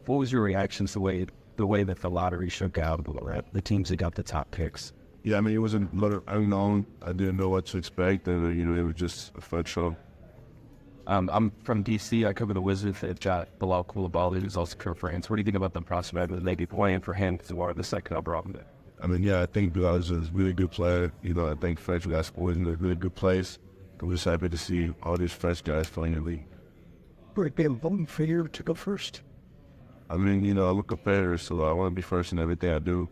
What was your reactions the way that the lottery shook out, the teams that got the top picks? Yeah, I mean, it was a lot of unknown. I didn't know what to expect, and it was just a fun show. I'm from DC. I cover the Wizards. They've got Bilal Coulibaly, who's also from France. What do you think about the prospect of maybe playing for him as well, the second overall? I mean, yeah, I think Bilal is a really good player. I think French basketball is in a really good place. We're just happy to see all these French guys playing in the league. Would it be a voting for you to go first? I mean, I'm a competitor, so I want to be first in everything I do.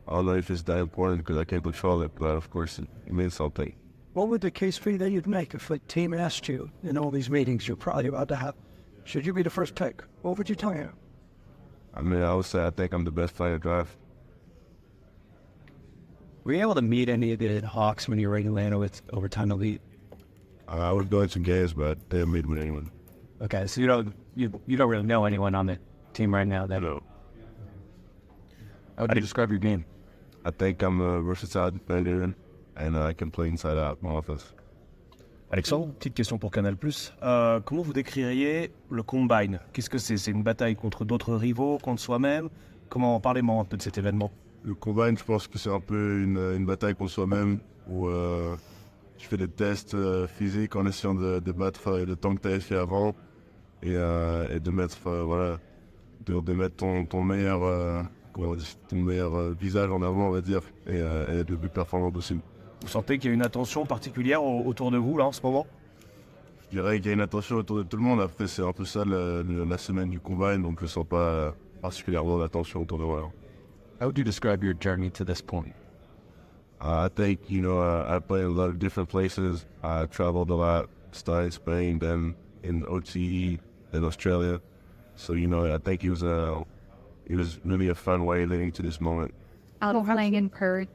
I don't know if it's that important because I can't control it, but of course it means something. What would the case be that you'd make if a team asked you in all these meetings you're probably about to have, should you be the first pick? What would you tell you? I mean, I would say I think I'm the best player in the draft. Were you able to meet any of the Hawks when you were in Atlanta with Overtime Elite? I would go into games, but I didn't meet with anyone. Okay, so you don't really know anyone on the team right now. No. How would you describe your game? I think I'm a versatile defender, and I can play inside out my offense. Alexandre, petite question pour Canal+. Comment vous décririez le Combine? Qu'est-ce que c'est? C'est une bataille contre d'autres rivaux, contre soi-même? Parlez-moi un peu de cet événement. Le Combine, je pense que c'est un peu une bataille contre soi-même, où je fais des tests physiques en essayant de battre le temps que tu avais fait avant, et de mettre, de mettre ton meilleur... ton meilleur visage en avant, on va dire, et être le plus performant possible. Vous sentez qu'il y a une attention particulière autour de vous, là, en ce moment? Je dirais qu'il y a une attention autour de tout le monde. Après, c'est un peu ça la semaine du Combine, donc je ne sens pas particulièrement d'attention autour de moi. How would you describe your journey to this point? I think, I played in a lot of different places. I traveled a lot, started in Spain, then in OTE, in Australia. So, I think it was really a fun way leading to this moment. Playing in Perth,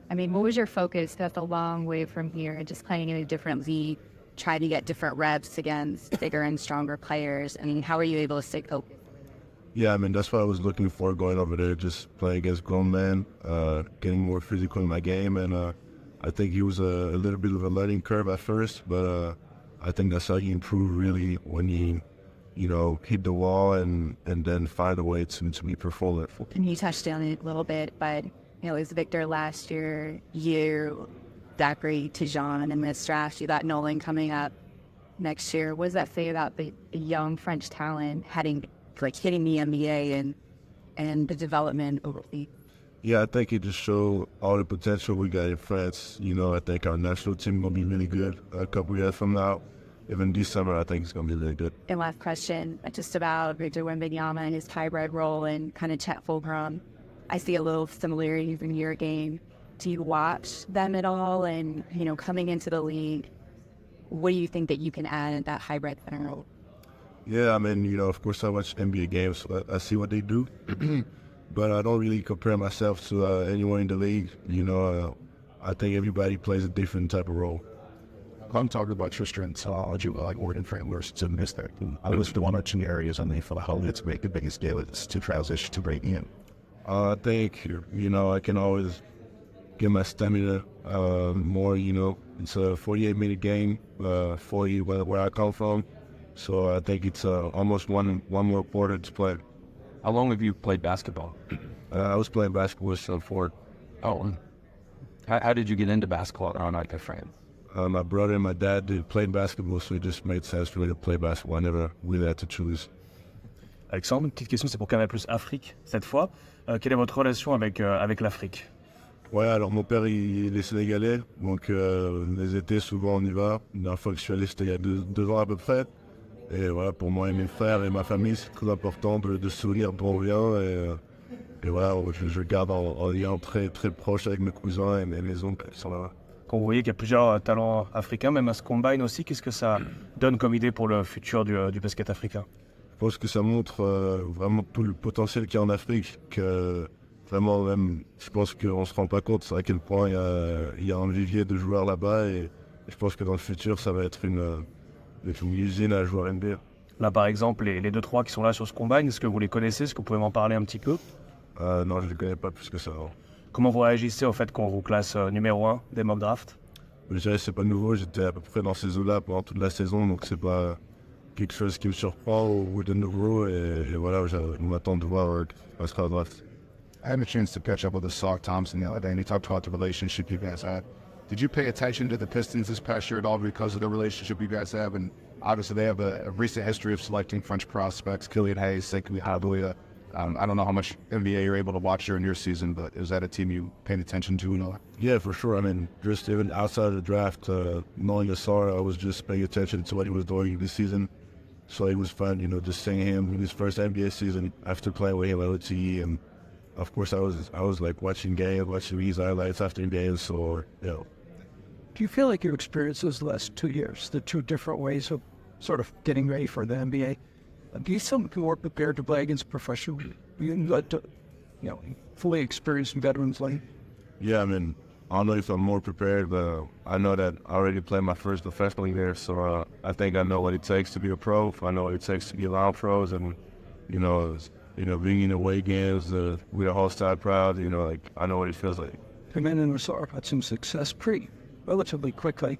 I mean, what was your focus? That's a long way from here, just playing in a different league, trying to get different reps against bigger and stronger players. I mean, how were you able to stay focused? Yeah, I mean, that's what I was looking for going over there, just playing against grown men, getting more physical in my game. And I think it was a little bit of a learning curve at first, but I think that's how you improve really when you hit the wall and then find a way to be performant. And you touched on it a little bit, but it was Victor last year, you, Zachary, Tijan, and this draft. You got Nolan coming up next year. What does that say about the young French talent hitting the NBA and the development overseas? Yeah, I think it just showed all the potential we got in France. I think our national team will be really good a couple years from now. Even this summer, I think it's going to be really good. And last question, just about Victor Wembanyama and his hybrid role and kind of Chet Fulgham. I see a little similarities in your game. Do you watch them at all? And, coming into the league, what do you think that you can add at that hybrid center role? Yeah, I mean, of course I watch NBA games, so I see what they do. But I don't really compare myself to anyone in the league. I think everybody plays a different type of role. I'm talking about your strengths, like Oregon frameworks to miss that. I listed one or two areas and they feel how it's make the biggest deal is to transition to break in. I think, I can always get my stamina more, It's a 48-minute game, 40 where I come from. So I think it's almost one more quarter to play. How long have you played basketball? I was playing basketball since 4. Oh, how did you get into basketball on like France? My brother and my dad played basketball, so it just made sense for me to play basketball. I never really had to choose. Alexandre, une petite question, c'est pour Canal+ Afrique, cette fois. Quelle est votre relation avec l'Afrique? Ouais, alors mon père, il est sénégalais, donc les étés, souvent on y va. La dernière fois que je suis allé, c'était il y a 2 ans à peu près. Et voilà, pour moi et mes frères et ma famille, c'est très important de se souvenir d'où on vient. Et voilà, je garde un lien très, très proche avec mes cousins et mes oncles qui sont là-bas. Quand vous voyez qu'il y a plusieurs talents africains, même à ce Combine aussi, qu'est-ce que ça donne comme idée pour le futur du basket africain? Je pense que ça montre vraiment tout le potentiel qu'il y a en Afrique, que vraiment même, je pense qu'on ne se rend pas compte à quel point il y a un vivier de joueurs là-bas et je pense que dans le futur, ça va être une usine à joueurs NBA. Là, par exemple, les 2-3 qui sont là sur ce Combine, est-ce que vous les connaissez? Est-ce que vous pouvez m'en parler un petit peu? Non, je ne les connais pas plus que ça. Comment vous réagissez au fait qu'on vous classe numéro 1 des mock drafts? Je dirais que c'est pas nouveau, j'étais à peu près dans ces eaux-là pendant toute la saison, donc c'est pas quelque chose qui me surprend ou de nouveau. Et voilà, je m'attends de voir ce sera à draft. I had a chance to catch up with the Sarr Thompson the other day, and he talked about the relationship you guys had. Did you pay attention to the Pistons this past year at all because of the relationship you guys have? And obviously, they have a recent history of selecting French prospects, Killian Hayes, Sekou Habuya. I don't know how much NBA you're able to watch during your season, but is that a team you paid attention to and all? Yeah, for sure. I mean, just even outside of the draft, knowing Sarr, I was just paying attention to what he was doing this season. So it was fun, just seeing him in his first NBA season after playing with him at OTE. And of course, I was like watching games, watching his highlights after games. So, Do you feel like your experiences the last 2 years, the two different ways of sort of getting ready for the NBA, do you feel more prepared to play against professional, fully experienced veterans like? Yeah, I mean, I don't know if I'm more prepared, but I know that I already played my first professional year, so I think I know what it takes to be a pro. I know what it takes to be around pros, and being in away games with a hostile crowd. I know what it feels like. Commander Sarr had some success relatively quickly.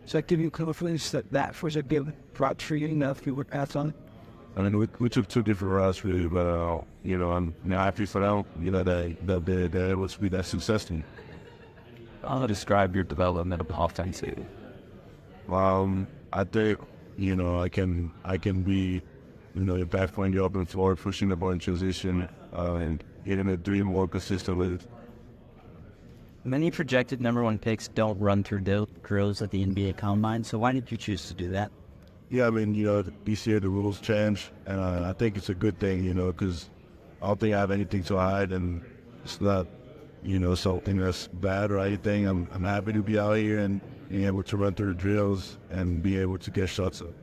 Does that give you confidence that was a good route for you enough you would pass on? I mean, we took two different routes really, but I'm happy for them. That they're able to be that successful. I'll describe your development of offensive. I think I can be impactful in the open floor, pushing the ball in transition, and hitting the three more consistent with it. Many projected number one picks don't run through drills at the NBA Combine, so why did you choose to do that? Yeah, I mean, this year the rules change, and I think it's a good thing, because I don't think I have anything to hide, and it's not, something that's bad or anything. I'm happy to be out here and being able to run through the drills and be able to get shots up.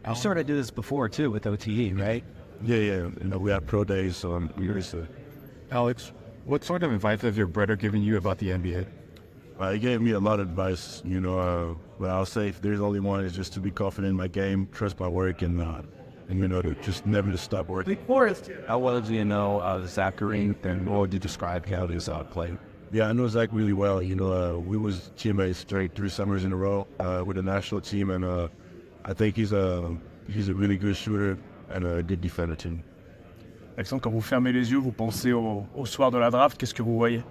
You sort of did this before, too, with OTE, right? Yeah. We have pro days, so I'm used to it. Alex, what sort of advice has your brother given you about the NBA? He gave me a lot of advice, but I'll say if there's only one, it's just to be confident in my game, trust my work, and to just never to stop working. How well do you know Zachary, and what would you describe how his play? Yeah, I know Zach really well. We was teammates straight 3 summers in a row with the national team, and I think he's a really good shooter and a good defender too. Alexandre, quand vous fermez les yeux, vous pensez au soir de la draft, qu'est-ce que vous voyez?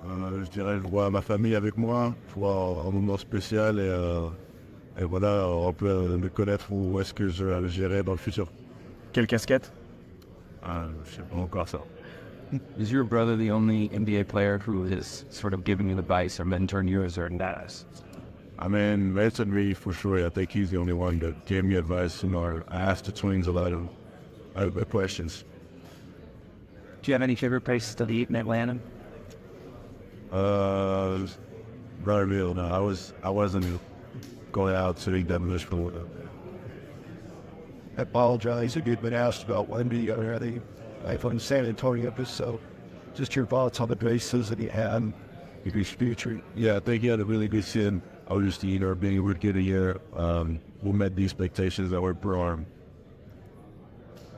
Je dirais, je vois ma famille avec moi, je vois un moment spécial et voilà, on peut me connaître où est-ce que je gérerai dans le futur. Quelle casquette? Je sais pas encore ça. Is your brother the only NBA player who is sort of giving you advice or mentoring you, or is there not? I mean, mentored me for sure. I think he's the only one that gave me advice. I asked the twins a lot of questions. Do you have any favorite places to eat in Atlanta? Brotherville. No, I wasn't going out to eat that much for them. I apologize if you'd been asked about Wendy already. I'm from San Antonio, so just your thoughts on the bases that he had in his future. Yeah, I think he had a really good season. I was just being able to get a year. We met the expectations that were put on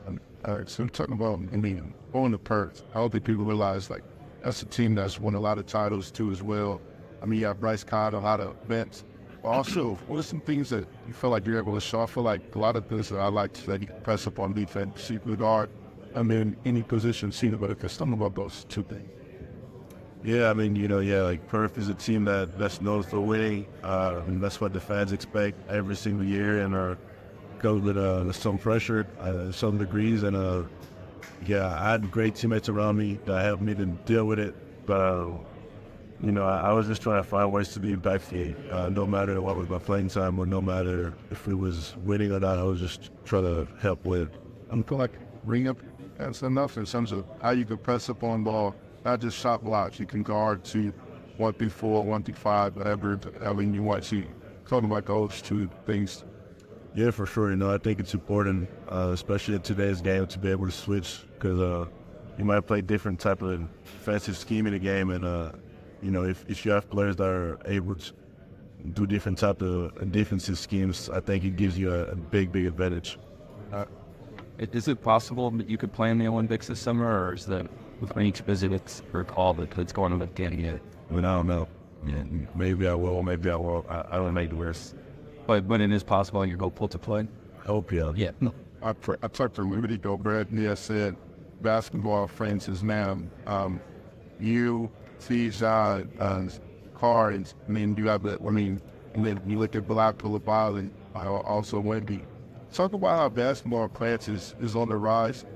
him. All right, so talking about, going to Perth, I don't think people realize, that's a team that's won a lot of titles, too, as well. You have Bryce Codd, a lot of events. Also, what are some things that you feel like you're able to show? I feel like a lot of things that I like that you can press up on defense, see the guard, any position, see the, but if there's something about those two things. Yeah, Perth is a team that's known for winning. And that's what the fans expect every single year, and goes with some pressure, some degrees, and I had great teammates around me that helped me to deal with it. But I was just trying to find ways to be impactful, no matter what was my playing time or no matter if it was winning or not. I was just trying to help with it. I feel like ring up that's enough in terms of how you can press up on ball, not just shot blocks. You can guard to 1 through 4, 1 through 5, whatever. You want to talk about those two things. Yeah, for sure. I think it's important, especially in today's game, to be able to switch because you might play different type of defensive scheme in the game, and if you have players that are able to do different type of defensive schemes, I think it gives you a big advantage. Is it possible that you could play in the Olympics this summer, or is that with each visit it's recall that it's going to the game yet? I don't know. Yeah, maybe I will, maybe I won't. I don't make the worst. but when it is possible, you go pull to play. I hope, yeah. Yeah. I talked to Liberty Gobert, and he said, basketball friends is now, you, Sean, Carr, and then you have the, and then you look at Black Boulevard and also Wemby. Talk about how basketball practice is on the rise.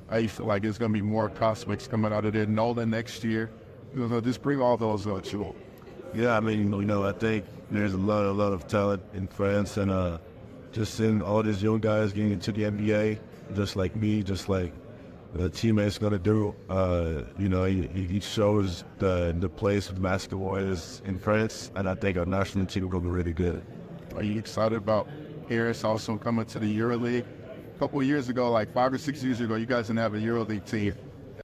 I feel like there's going to be more prospects coming out of there. Nolan next year. Just bring all those to you. Yeah, I mean, I think there's a lot of talent in France, and just seeing all these young guys getting into the NBA, just like me, just like the teammates gonna do. He shows the place of basketball is in France, and I think our national team will be really good. Are you excited about Harris also coming to the EuroLeague? A couple of years ago, like 5 or 6 years ago, you guys didn't have a EuroLeague team.